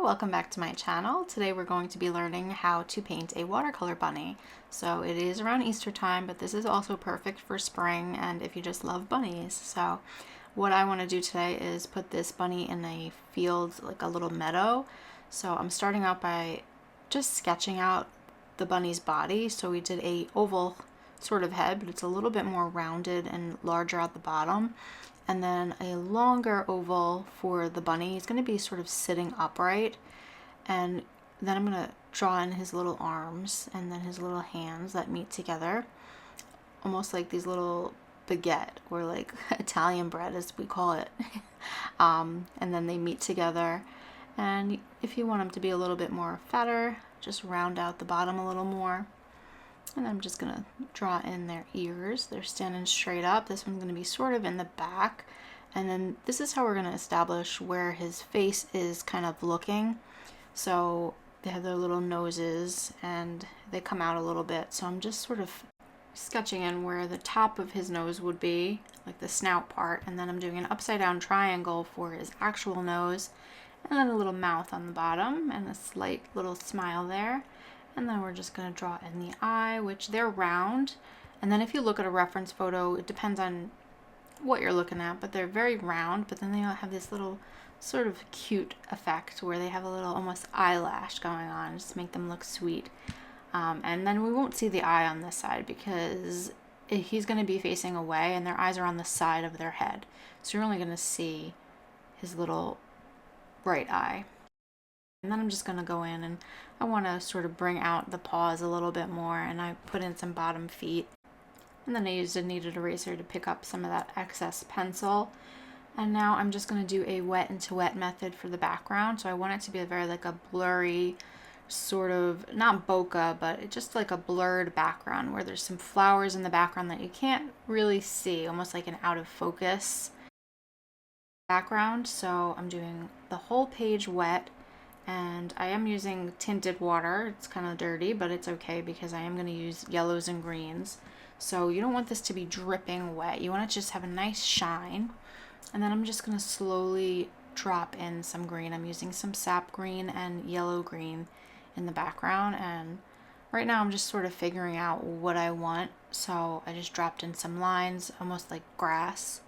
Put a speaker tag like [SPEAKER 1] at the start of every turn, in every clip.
[SPEAKER 1] Hello, welcome back to my channel. Today we're going to be learning how to paint a watercolor bunny. So it is around Easter time, but this is also perfect for spring and if you just love bunnies. So what I want to do today is put this bunny in a field, like a little meadow. So I'm starting out by just sketching out the bunny's body. So we did a oval sort of head, but it's a little bit more rounded and larger at the bottom. And then a longer oval for the bunny. He's going to be sort of sitting upright, and then I'm going to draw in his little arms and then his little hands that meet together, almost like these little baguette, or like Italian bread as we call it. And then they meet together, and if you want them to be a little bit more fatter, just round out the bottom a little more. And I'm just going to draw in their ears. They're standing straight up. This one's going to be sort of in the back. And then this is how we're going to establish where his face is kind of looking. So they have their little noses and they come out a little bit. So I'm just sort of sketching in where the top of his nose would be, like the snout part. And then I'm doing an upside down triangle for his actual nose. And then a little mouth on the bottom and a slight little smile there. And then we're just going to draw in the eye, which they're round. And then if you look at a reference photo, it depends on what you're looking at, but they're very round. But then they all have this little sort of cute effect where they have a little almost eyelash going on, just to make them look sweet. And then we won't see the eye on this side because he's going to be facing away and their eyes are on the side of their head. So you're only going to see his little right eye. And then I'm just going to go in and I want to sort of bring out the paws a little bit more, and I put in some bottom feet. And then I used a kneaded eraser to pick up some of that excess pencil. And now I'm just going to do a wet into wet method for the background. So I want it to be a very like a blurry sort of, not bokeh, but just like a blurred background where there's some flowers in the background that you can't really see, almost like an out of focus background. So I'm doing the whole page wet. And I am using tinted water. It's kind of dirty, but it's okay because I am going to use yellows and greens. So you don't want this to be dripping wet. You want it to just have a nice shine. And then I'm just going to slowly drop in some green. I'm using some sap green and yellow green in the background. And right now I'm just sort of figuring out what I want. So I just dropped in some lines, almost like grass.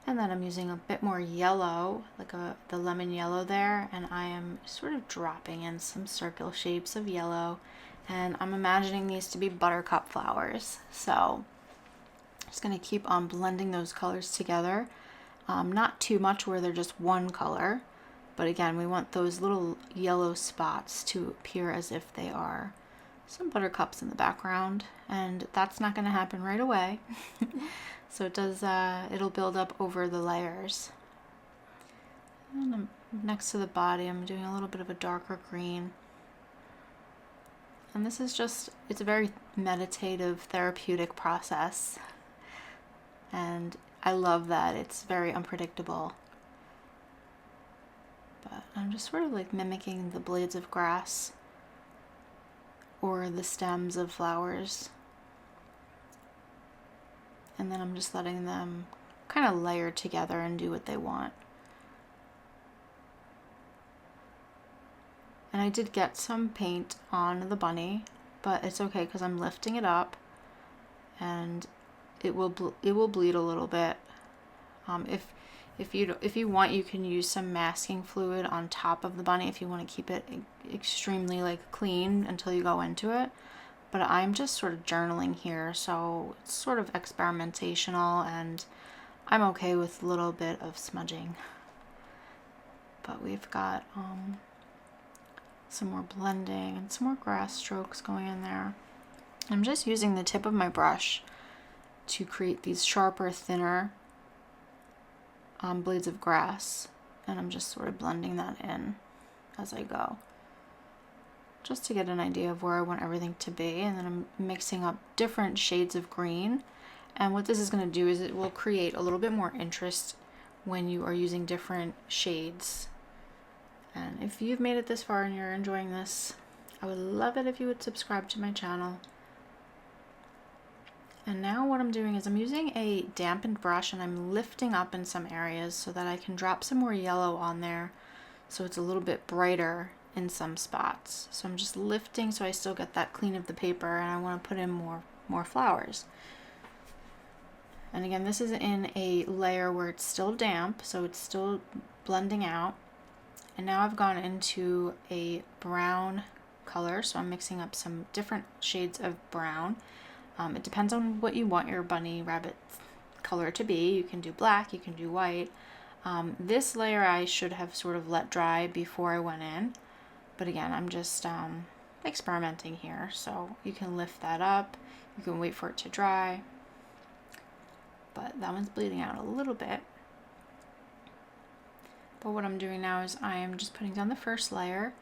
[SPEAKER 1] And then I'm using a bit more yellow, like the lemon yellow there, and I am sort of dropping in some circle shapes of yellow, and I'm imagining these to be buttercup flowers. So I'm just going to keep on blending those colors together, not too much where they're just one color, but again, we want those little yellow spots to appear as if they are some buttercups in the background, and that's not going to happen right away. So it does, it'll build up over the layers. And next to the body, I'm doing a little bit of a darker green. And this is just, it's a very meditative, therapeutic process. And I love that it's very unpredictable. But I'm just sort of like mimicking the blades of grass or the stems of flowers. And then I'm just letting them kind of layer together and do what they want. And I did get some paint on the bunny, but it's okay because I'm lifting it up and it will bleed a little bit. If you want, you can use some masking fluid on top of the bunny if you want to keep it extremely like clean until you go into it. But I'm just sort of journaling here, so it's sort of experimentational, and I'm okay with a little bit of smudging. But we've got some more blending and some more grass strokes going in there. I'm just using the tip of my brush to create these sharper, thinner blades of grass, and I'm just sort of blending that in as I go, just to get an idea of where I want everything to be. And then I'm mixing up different shades of green, and what this is going to do is it will create a little bit more interest when you are using different shades. And if you've made it this far and you're enjoying this, I would love it if you would subscribe to my channel. And now what I'm doing is I'm using a dampened brush and I'm lifting up in some areas so that I can drop some more yellow on there so it's a little bit brighter in some spots. So I'm just lifting so I still get that clean of the paper, and I want to put in more flowers. And again, this is in a layer where it's still damp, so it's still blending out. And now I've gone into a brown color, so I'm mixing up some different shades of brown. It depends on what you want your bunny rabbit color to be. You can do black, you can do white. This layer I should have sort of let dry before I went in, but again, I'm just experimenting here, so you can lift that up, you can wait for it to dry, but that one's bleeding out a little bit. But what I'm doing now is I am just putting down the first layer,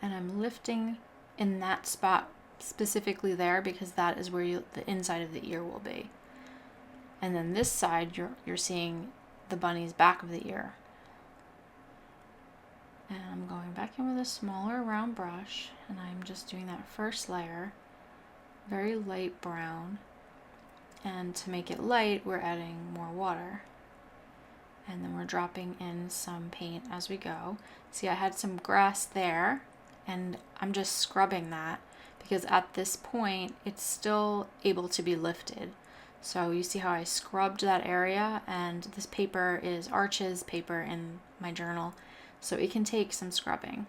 [SPEAKER 1] and I'm lifting in that spot specifically there, because that is where the inside of the ear will be. And then this side, you're seeing the bunny's back of the ear. And I'm going back in with a smaller round brush, and I'm just doing that first layer, very light brown. And to make it light, we're adding more water. And then we're dropping in some paint as we go. See, I had some grass there, and I'm just scrubbing that, because at this point, it's still able to be lifted. So you see how I scrubbed that area, and this paper is Arches paper in my journal, so it can take some scrubbing.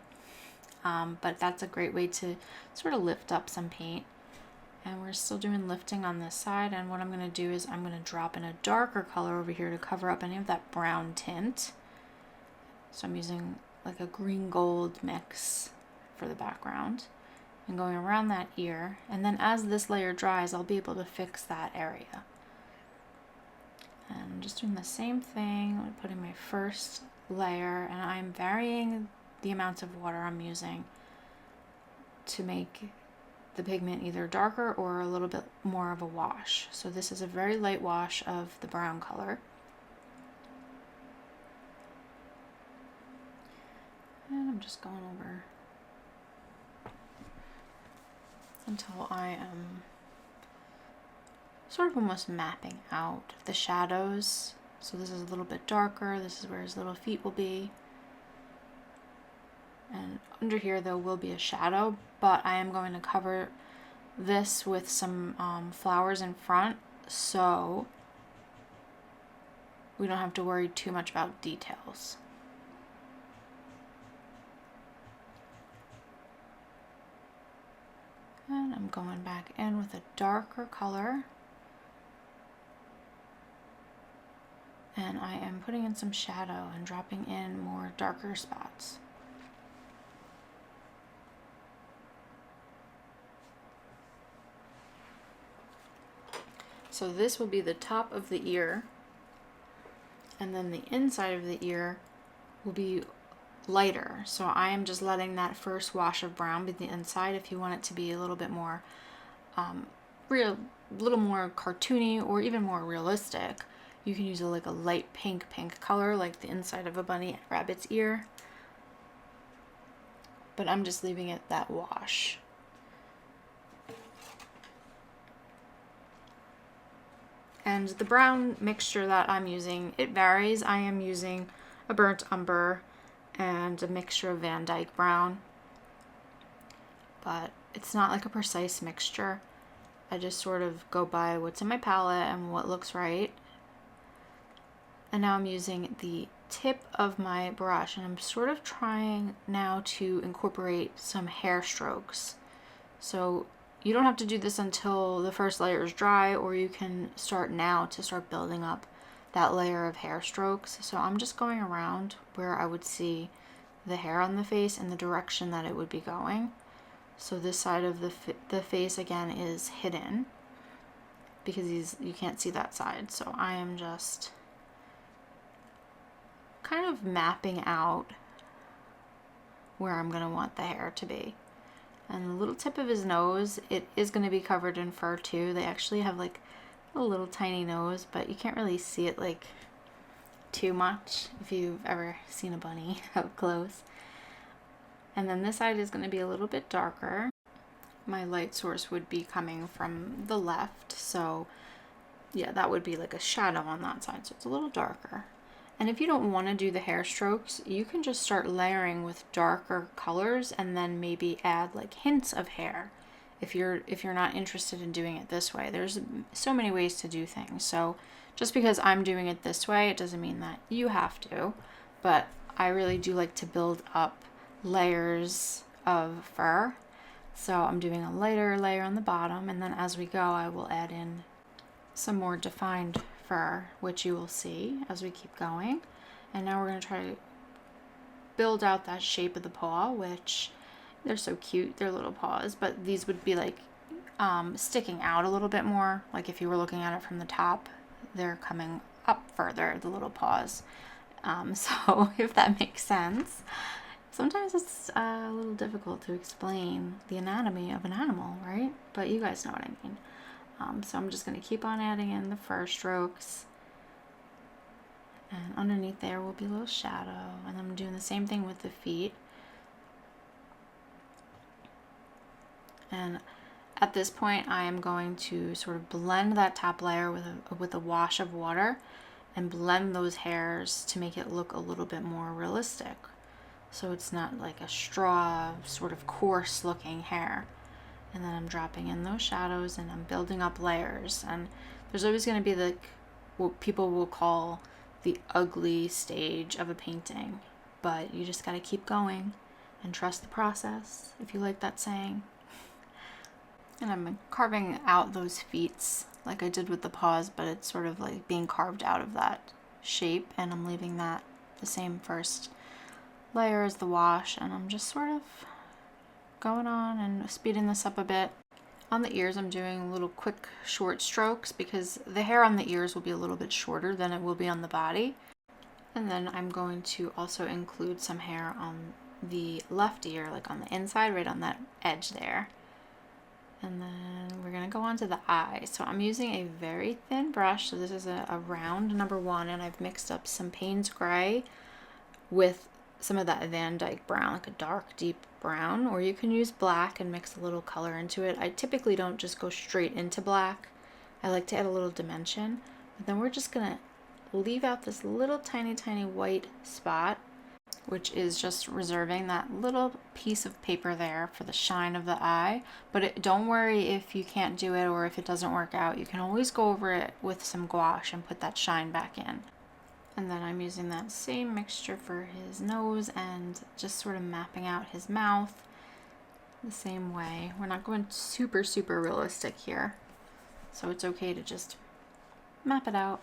[SPEAKER 1] But that's a great way to sort of lift up some paint. And we're still doing lifting on this side, and what I'm going to do is I'm going to drop in a darker color over here to cover up any of that brown tint. So I'm using like a green gold mix for the background, and going around that ear, and then as this layer dries, I'll be able to fix that area. And I'm just doing the same thing. I'm putting my first layer, and I'm varying the amounts of water I'm using to make the pigment either darker or a little bit more of a wash. So this is a very light wash of the brown color. And I'm just going over until I am sort of almost mapping out the shadows. So this is a little bit darker, this is where his little feet will be. And under here there will be a shadow, but I am going to cover this with some flowers in front, so we don't have to worry too much about details. And I'm going back in with a darker color. And I am putting in some shadow and dropping in more darker spots. So this will be the top of the ear, and then the inside of the ear will be lighter. So I am just letting that first wash of brown be the inside. If you want it to be a little bit more little more cartoony or even more realistic, you can use like a light pink color, like the inside of a bunny rabbit's ear. But I'm just leaving it that wash. And the brown mixture that I'm using, it varies. I am using a burnt umber and a mixture of vandyke brown, but it's not like a precise mixture. I just sort of go by what's in my palette and what looks right. And now I'm using the tip of my brush, and I'm sort of trying now to incorporate some hair strokes. So you don't have to do this until the first layer is dry, or you can start now to start building up that layer of hair strokes. So I'm just going around where I would see the hair on the face and the direction that it would be going. So this side of the face again is hidden because you can't see that side. So I am just kind of mapping out where I'm going to want the hair to be. And the little tip of his nose, it is going to be covered in fur too. They actually have like a little tiny nose, but you can't really see it like too much if you've ever seen a bunny up close. And then this side is going to be a little bit darker. My light source would be coming from the left, so yeah, that would be like a shadow on that side, so it's a little darker. And if you don't want to do the hair strokes, you can just start layering with darker colors and then maybe add like hints of hair. If you're not interested in doing it this way, there's so many ways to do things. So just because I'm doing it this way, it doesn't mean that you have to. But I really do like to build up layers of fur. So I'm doing a lighter layer on the bottom, and then as we go, I will add in some more defined fur, which you will see as we keep going. And now we're going to try to build out that shape of the paw, which they're so cute, they're little paws, but these would be like sticking out a little bit more. Like if you were looking at it from the top, they're coming up further, the little paws. So if that makes sense. Sometimes it's a little difficult to explain the anatomy of an animal, right? But you guys know what I mean. So I'm just going to keep on adding in the fur strokes. And underneath there will be a little shadow. And I'm doing the same thing with the feet. And at this point, I am going to sort of blend that top layer with a wash of water and blend those hairs to make it look a little bit more realistic. So it's not like a straw, sort of coarse looking hair. And then I'm dropping in those shadows and I'm building up layers. And there's always going to be like what people will call the ugly stage of a painting. But you just got to keep going and trust the process, if you like that saying. And I'm carving out those feet like I did with the paws, but it's sort of like being carved out of that shape. And I'm leaving that the same first layer as the wash, and I'm just sort of going on and speeding this up a bit. On the ears, I'm doing little quick short strokes because the hair on the ears will be a little bit shorter than it will be on the body. And then I'm going to also include some hair on the left ear, like on the inside, right on that edge there. And then we're going to go on to the eye. So I'm using a very thin brush. So this is a round number 1, and I've mixed up some Payne's Gray with some of that vandyke brown, like a dark deep brown, or you can use black and mix a little color into it. I typically don't just go straight into black. I like to add a little dimension. But then we're just gonna leave out this little tiny white spot, which is just reserving that little piece of paper there for the shine of the eye. But don't worry if you can't do it or if it doesn't work out. You can always go over it with some gouache and put that shine back in. And then I'm using that same mixture for his nose and just sort of mapping out his mouth the same way. We're not going super realistic here, so it's okay to just map it out.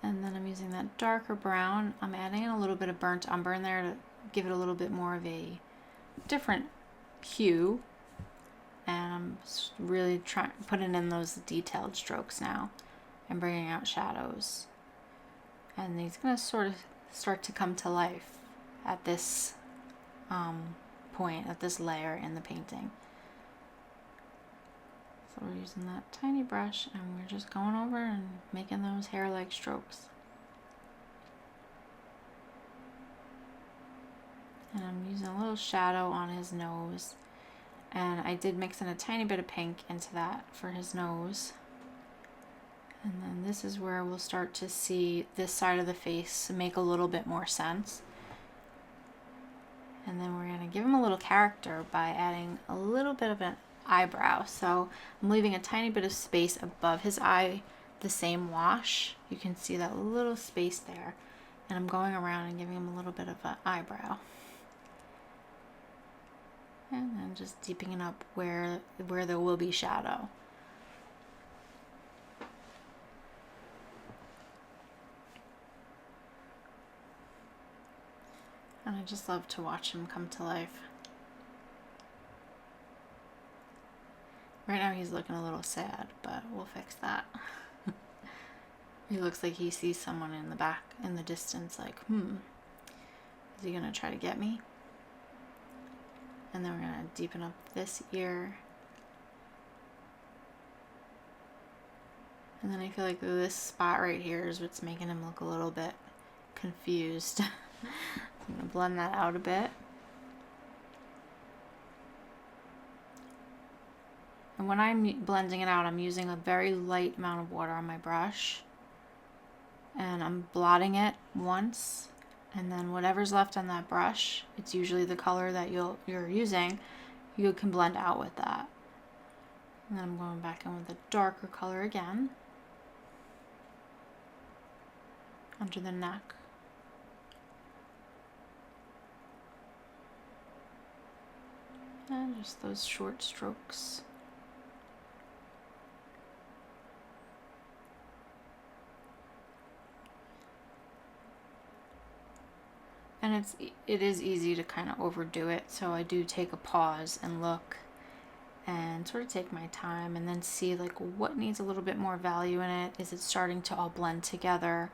[SPEAKER 1] And then I'm using that darker brown. I'm adding in a little bit of burnt umber in there to give it a little bit more of a different hue. And I'm really putting in those detailed strokes now and bringing out shadows. And he's going to sort of start to come to life at this point, at this layer in the painting. So we're using that tiny brush and we're just going over and making those hair-like strokes. And I'm using a little shadow on his nose. And I did mix in a tiny bit of pink into that for his nose. And then this is where we'll start to see this side of the face make a little bit more sense. And then we're going to give him a little character by adding a little bit of an eyebrow. So I'm leaving a tiny bit of space above his eye, the same wash. You can see that little space there. And I'm going around and giving him a little bit of an eyebrow. And then just deepening up where there will be shadow. And I just love to watch him come to life. Right now he's looking a little sad, but we'll fix that. He looks like he sees someone in the back, in the distance, like, is he gonna try to get me? And then we're gonna deepen up this ear. And then I feel like this spot right here is what's making him look a little bit confused. I'm going to blend that out a bit. And when I'm blending it out, I'm using a very light amount of water on my brush. and I'm blotting it once, and then whatever's left on that brush, it's usually the color that you're using, you can blend out with that. And then I'm going back in with a darker color again under the neck. And just those short strokes. And it is easy to kind of overdo it, so I do take a pause and look and sort of take my time and then see like what needs a little bit more value in it. Is it starting to all blend together?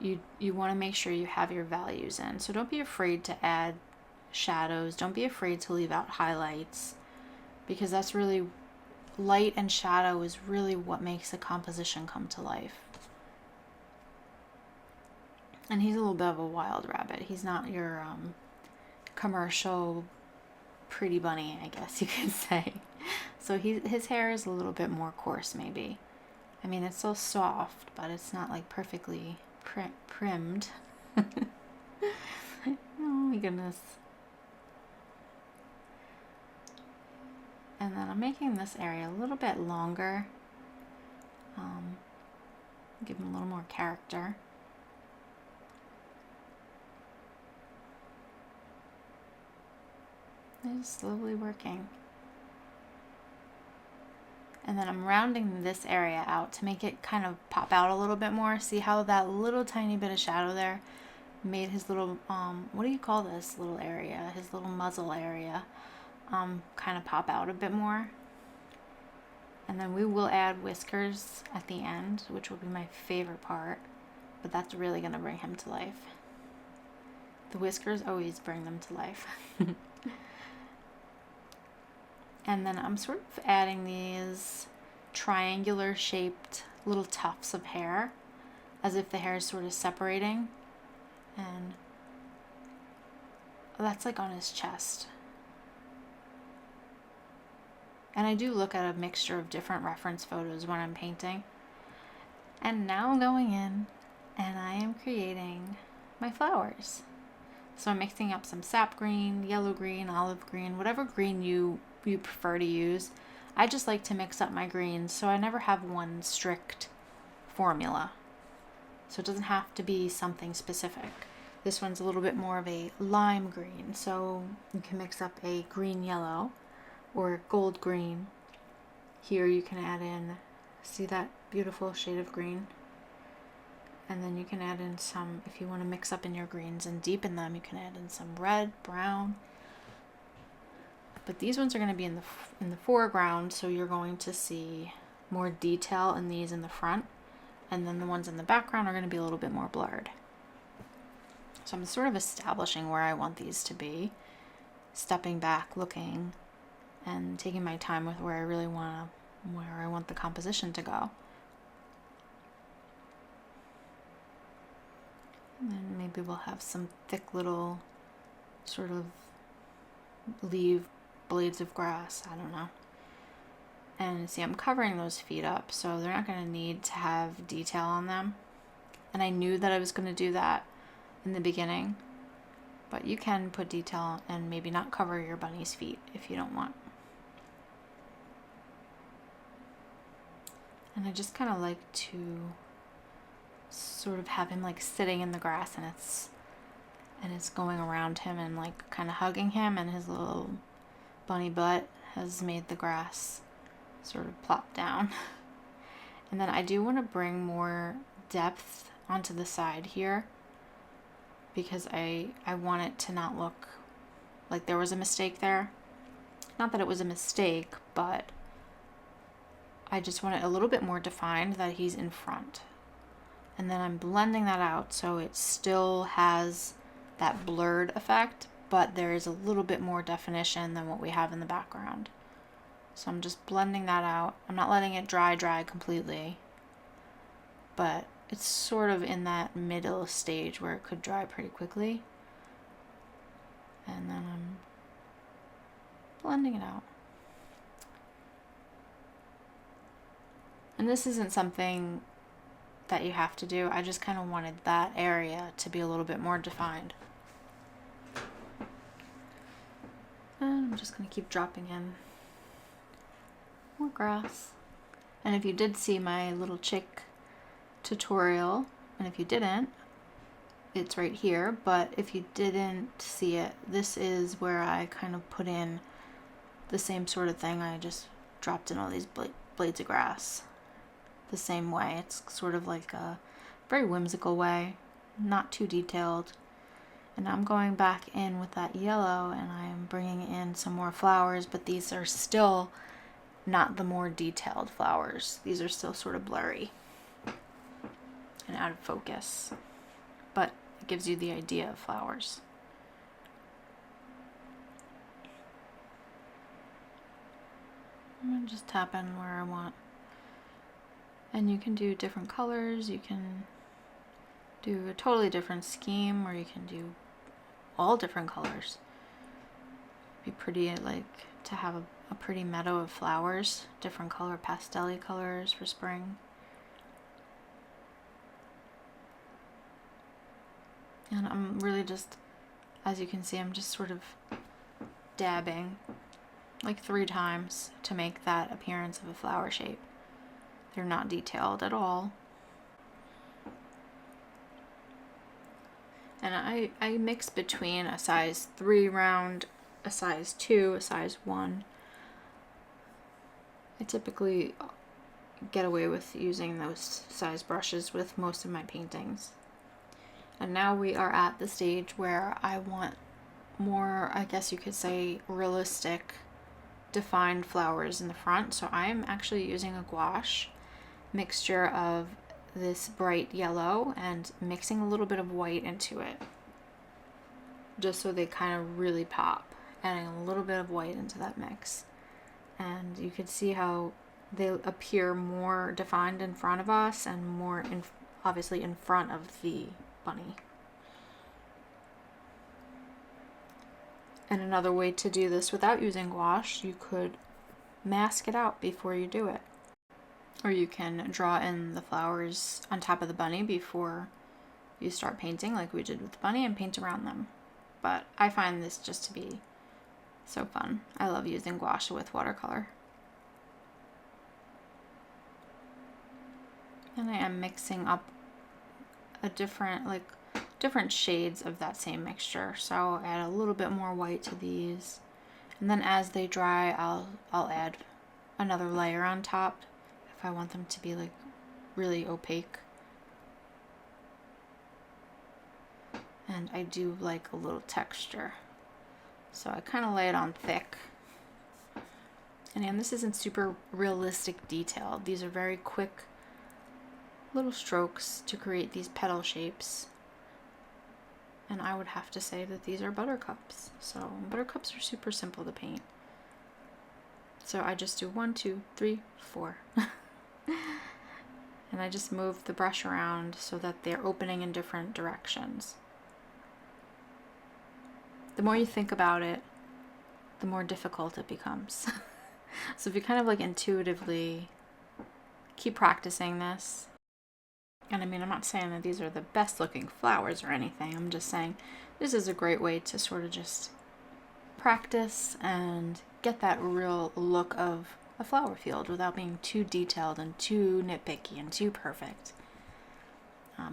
[SPEAKER 1] You want to make sure you have your values in, so don't be afraid to add shadows. Don't be afraid to leave out highlights, because that's really, light and shadow is really what makes a composition come to life. And he's a little bit of a wild rabbit. He's not your commercial pretty bunny, I guess you could say. So his hair is a little bit more coarse, maybe. I mean, it's so soft, but it's not like perfectly primmed. Oh my goodness. And then I'm making this area a little bit longer. Give him a little more character. Just slowly working. And then I'm rounding this area out to make it kind of pop out a little bit more. See how that little tiny bit of shadow there made his little, what do you call this little area? His little muzzle area kind of pop out a bit more. And then we will add whiskers at the end, which will be my favorite part. But that's really going to bring him to life. The whiskers always bring them to life. And then I'm sort of adding these triangular shaped little tufts of hair, as if the hair is sort of separating. And that's like on his chest. And I do look at a mixture of different reference photos when I'm painting. And now I'm going in and I am creating my flowers. So I'm mixing up some sap green, yellow green, olive green, whatever green you prefer to use. I just like to mix up my greens, so I never have one strict formula. So it doesn't have to be something specific. This one's a little bit more of a lime green, so you can mix up a green yellow or gold green. Here you can add in, see that beautiful shade of green? And then you can add in some, if you want to mix up in your greens and deepen them, you can add in some red, brown. But these ones are going to be in the foreground, so you're going to see more detail in these in the front, and then the ones in the background are going to be a little bit more blurred. So I'm sort of establishing where I want these to be, stepping back, looking, and taking my time with where I want the composition to go. And then maybe we'll have some thick little sort of leaf blades of grass, I don't know. And see, I'm covering those feet up, so they're not going to need to have detail on them. And I knew that I was going to do that in the beginning, but you can put detail and maybe not cover your bunny's feet if you don't want. And I just kind of like to sort of have him like sitting in the grass, and it's going around him and like kind of hugging him, and his little bunny butt has made the grass sort of plop down. And then I do want to bring more depth onto the side here, because I want it to not look like there was a mistake there. Not that it was a mistake, but I just want it a little bit more defined that he's in front. And then I'm blending that out so it still has that blurred effect, but there is a little bit more definition than what we have in the background. So I'm just blending that out. I'm not letting it dry completely, but it's sort of in that middle stage where it could dry pretty quickly. And then I'm blending it out. And this isn't something that you have to do. I just kind of wanted that area to be a little bit more defined. And I'm just going to keep dropping in more grass. And if you did see my little chick tutorial, and if you didn't, it's right here, but if you didn't see it, this is where I kind of put in the same sort of thing. I just dropped in all these blades of grass the same way. It's sort of like a very whimsical way, not too detailed. And I'm going back in with that yellow and I'm bringing in some more flowers, but these are still not the more detailed flowers. These are still sort of blurry and out of focus, but it gives you the idea of flowers. I'm gonna just tap in where I want. And you can do different colors, you can do a totally different scheme, or you can do all different colors. It'd be pretty, like, to have a pretty meadow of flowers, different color, pastel-y colors for spring. And I'm really just, as you can see, I'm just sort of dabbing like 3 times to make that appearance of a flower shape. They're not detailed at all. And I mix between a size 3 round, a size 2, a size 1. I typically get away with using those size brushes with most of my paintings. And now we are at the stage where I want more, I guess you could say, realistic, defined flowers in the front. So I am actually using a gouache mixture of this bright yellow and mixing a little bit of white into it, just so they kind of really pop, adding a little bit of white into that mix. And you can see how they appear more defined in front of us and more obviously in front of the bunny. And another way to do this without using gouache, you could mask it out before you do it. Or you can draw in the flowers on top of the bunny before you start painting, like we did with the bunny, and paint around them. But I find this just to be so fun. I love using gouache with watercolor. And I am mixing up a different shades of that same mixture. So add a little bit more white to these, and then as they dry, I'll add another layer on top if I want them to be like really opaque. And I do like a little texture, so I kind of lay it on thick. And this isn't super realistic detail. These are very quick little strokes to create these petal shapes. And I would have to say that these are buttercups. So buttercups are super simple to paint. So I just do 1, 2, 3, 4. And I just move the brush around so that they're opening in different directions. The more you think about it, the more difficult it becomes. So if you kind of like intuitively keep practicing this, and I mean, I'm not saying that these are the best looking flowers or anything, I'm just saying this is a great way to sort of just practice and get that real look of a flower field without being too detailed and too nitpicky and too perfect.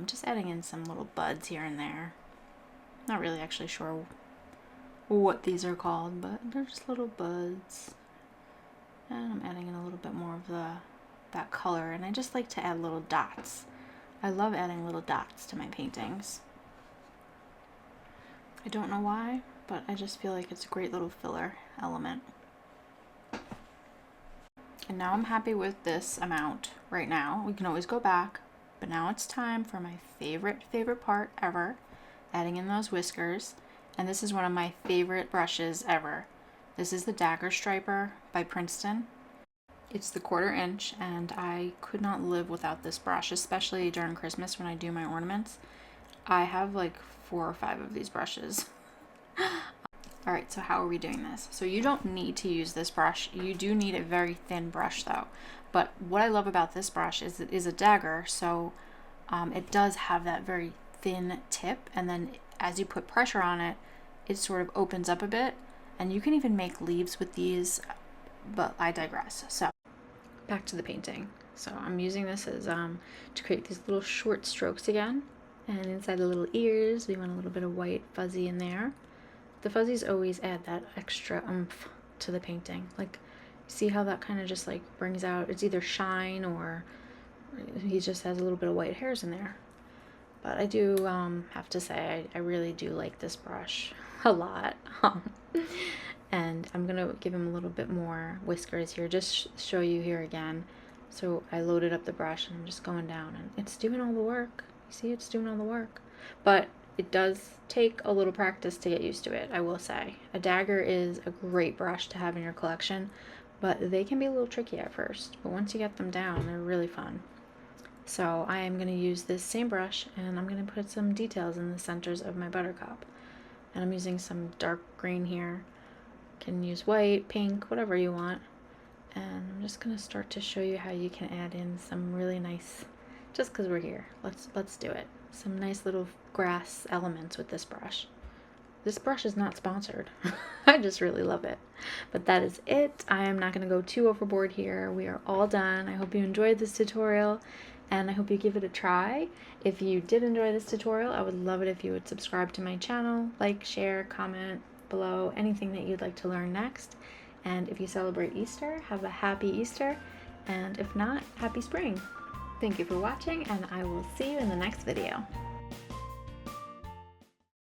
[SPEAKER 1] Just adding in some little buds here and there. Not really actually sure what these are called, but they're just little buds. And I'm adding in a little bit more of that color, and I just like to add little dots. I love adding little dots to my paintings. I don't know why, but I just feel like it's a great little filler element. And now I'm happy with this amount right now. We can always go back, but now it's time for my favorite part ever, adding in those whiskers. And this is one of my favorite brushes ever. This is the Dagger Striper by Princeton. It's the 1/4 inch, and I could not live without this brush, especially during Christmas when I do my ornaments. I have like 4 or 5 of these brushes. Alright, so how are we doing this? So you don't need to use this brush. You do need a very thin brush though. But what I love about this brush is it is a dagger, so it does have that very thin tip, and then as you put pressure on it, it sort of opens up a bit, and you can even make leaves with these, but I digress. So back to the painting. So I'm using this as to create these little short strokes again, and inside the little ears we want a little bit of white fuzzy in there. The fuzzies always add that extra oomph to the painting. Like, see how that kind of just like brings out, it's either shine or he just has a little bit of white hairs in there. But I do have to say I really do like this brush a lot. And I'm gonna give him a little bit more whiskers here, just show you here again. So I loaded up the brush and I'm just going down, and it's doing all the work. You see, it's doing all the work. But it does take a little practice to get used to it, I will say. A dagger is a great brush to have in your collection, but they can be a little tricky at first. But once you get them down, they're really fun. So I am going to use this same brush, and I'm going to put some details in the centers of my buttercup. And I'm using some dark green here. You can use white, pink, whatever you want. And I'm just going to start to show you how you can add in some really nice, just because we're here, let's do it. Some nice little grass elements with this brush. This brush is not sponsored. I just really love it. But that is it. I am not going to go too overboard here. We are all done. I hope you enjoyed this tutorial, and I hope you give it a try. If you did enjoy this tutorial, I would love it if you would subscribe to my channel, like, share, comment below anything that you'd like to learn next. And if you celebrate Easter, have a happy Easter. And if not, happy spring. Thank you for watching, and I will see you in the next video.